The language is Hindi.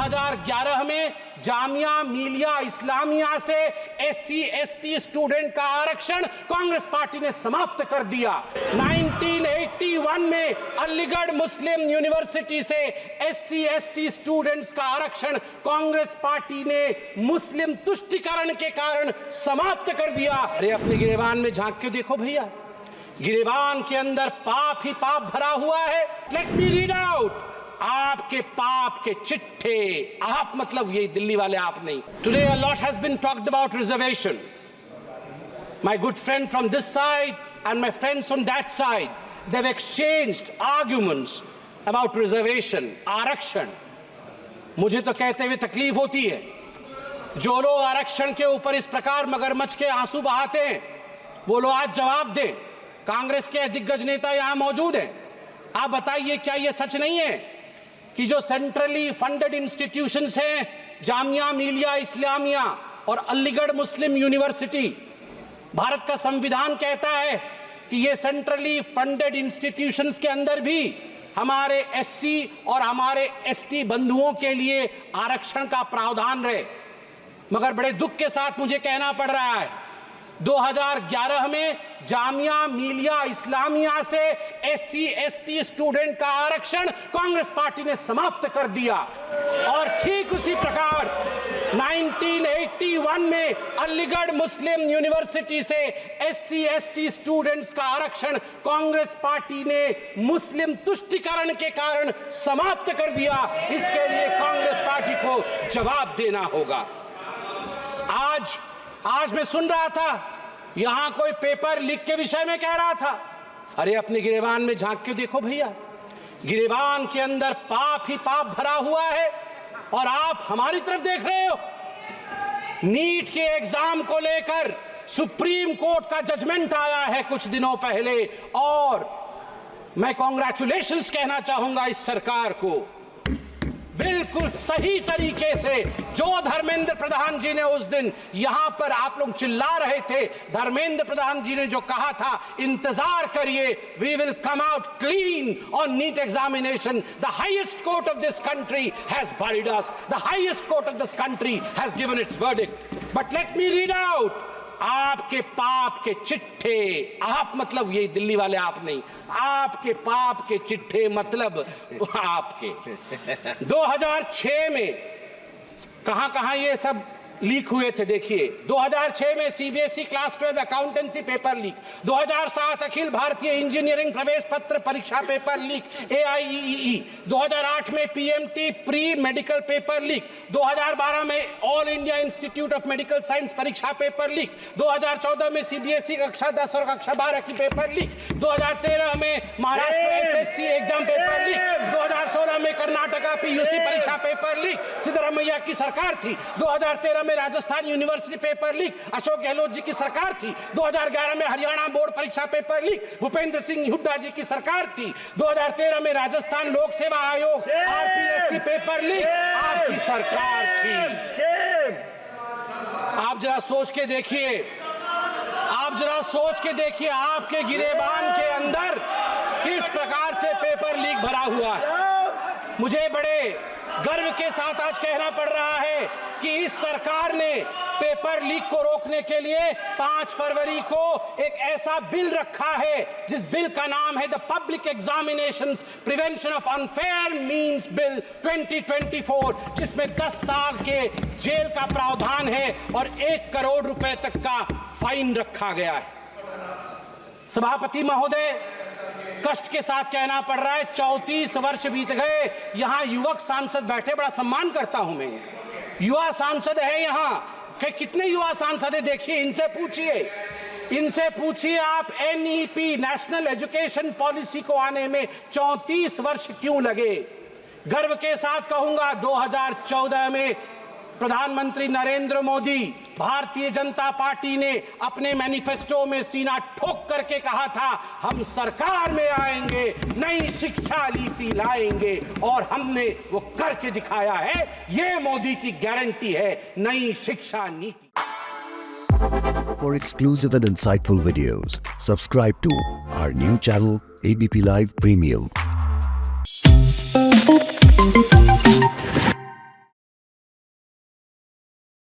2011 में जामिया मिलिया इस्लामिया से SC ST स्टूडेंट का आरक्षण कांग्रेस पार्टी ने समाप्त कर दिया। 1981 में अलीगढ़ मुस्लिम यूनिवर्सिटी से SC ST स्टूडेंट्स का आरक्षण कांग्रेस पार्टी ने मुस्लिम तुष्टीकरण के कारण समाप्त कर दिया। अरे अपने गिरेबान में झांक के देखो भैया, गिरेबान के अंदर पाप ही पाप भरा हुआ है। लेट मी रीड आउट आपके पाप के चिट्ठे। आप मतलब ये दिल्ली वाले आप नहीं। Today a lot has been talked about reservation. My good friend from this side and my friends from that side, they've exchanged arguments about reservation, आरक्षण। मुझे तो कहते हुए तकलीफ होती है, जो लोग आरक्षण के ऊपर इस प्रकार मगरमच्छ के आंसू बहाते हैं, वो लोग आज जवाब दें। कांग्रेस के दिग्गज नेता यहां मौजूद हैं, आप बताइए क्या ये सच नहीं है कि जो सेंट्रली फंडेड इंस्टीट्यूशंस हैं, जामिया मिलिया इस्लामिया और अलीगढ़ मुस्लिम यूनिवर्सिटी, भारत का संविधान कहता है कि ये सेंट्रली फंडेड इंस्टीट्यूशंस के अंदर भी हमारे SC और हमारे ST बंधुओं के लिए आरक्षण का प्रावधान रहे। मगर बड़े दुख के साथ मुझे कहना पड़ रहा है, 2011 में जामिया मिलिया इस्लामिया से SC ST स्टूडेंट का आरक्षण कांग्रेस पार्टी ने समाप्त कर दिया। और ठीक उसी प्रकार 1981 में अलीगढ़ मुस्लिम यूनिवर्सिटी से SC ST स्टूडेंट्स का आरक्षण कांग्रेस पार्टी ने मुस्लिम तुष्टीकरण के कारण समाप्त कर दिया। इसके लिए कांग्रेस पार्टी को जवाब देना होगा। आज मैं सुन रहा था, यहां कोई पेपर लीक के विषय में कह रहा था। अरे अपने गिरेबान में झांक के देखो भैया, गिरेबान के अंदर पाप ही पाप भरा हुआ है और आप हमारी तरफ देख रहे हो। नीट के एग्जाम को लेकर सुप्रीम कोर्ट का जजमेंट आया है कुछ दिनों पहले, और मैं कांग्रेचुलेशंस कहना चाहूंगा इस सरकार को। बिल्कुल सही तरीके से जो धर्मेंद्र प्रधान जी ने उस दिन यहां पर, आप लोग चिल्ला रहे थे, धर्मेंद्र प्रधान जी ने जो कहा था, इंतजार करिए, we will come out clean on NEET examination. The highest court of this country has buried us, the highest court of this country has given its verdict. But let me read out आपके पाप के चिट्ठे। आप मतलब ये दिल्ली वाले आप नहीं, आपके पाप के चिट्ठे मतलब आपके। 2006 में कहां ये सब लीक हुए थे, देखिए। 2006 में CBSE class 12 accountancy paper leak, 2007 Akhil Bharatiya engineering प्रवेश पत्र परीक्षा पेपर लीक AIEEE, 2008 में PMT pre medical paper leak, 2012 में all India institute of medical science परीक्षा पेपर लीक, 2014 में CBSE कक्षा 10 और कक्षा 12 की पेपर लीक, 2013 में Maharashtra SSC exam paper leak, 2016 में कर्नाटका PUC परीक्षा पेपर लीक, सिद्धरामैया की सरकार थी। 2013 में Rajasthan university paper leak, Ashok Gehlot ji की सरकार थी। 2011 में हरियाणा बोर्ड परीक्षा पेपर लीक, भूपेंद्र सिंह हुड्डा जी की सरकार थी। 2013 में राजस्थान लोक सेवा आयोग RPSC पेपर लीक, आपकी सरकार थी। आप जरा सोच के देखिए, आपके गिरेबान के अंदर किस प्रकार से पेपर लीक भरा हुआ है। मुझे बड़े गर्व के साथ आज कहना पड़ रहा है कि इस सरकार ने पेपर लीक को रोकने के लिए 5 फरवरी को एक ऐसा बिल रखा है, जिस बिल का नाम है the public examinations prevention of unfair means bill 2024, जिसमें 10 साल के जेल का प्रावधान है और 1 करोड़ रुपए तक का फाइन रखा गया है। सभापति महोदय, कष्ट के साथ कहना पड़ रहा है, 34 वर्ष बीत गए, यहां युवक सांसद बैठे, बड़ा सम्मान करता हूं मैं। युवा सांसद है यहां, कितने युवा सांसद है देखिए, इनसे पूछिए आप NEP नेशनल एजुकेशन पॉलिसी को आने में 34 वर्ष क्यों लगे। गर्व के साथ कहूंगा 2014 में प्रधानमंत्री नरेंद्र मोदी, भारतीय जनता पार्टी ने अपने मैनिफेस्टो में सीना ठोक करके कहा था, हम सरकार में आएंगे, नई शिक्षा नीति लाएंगे, और हमने वो करके दिखाया है। ये मोदी की गारंटी है, नई शिक्षा नीति। For exclusive and insightful videos, subscribe to our new channel ABP Live Premium.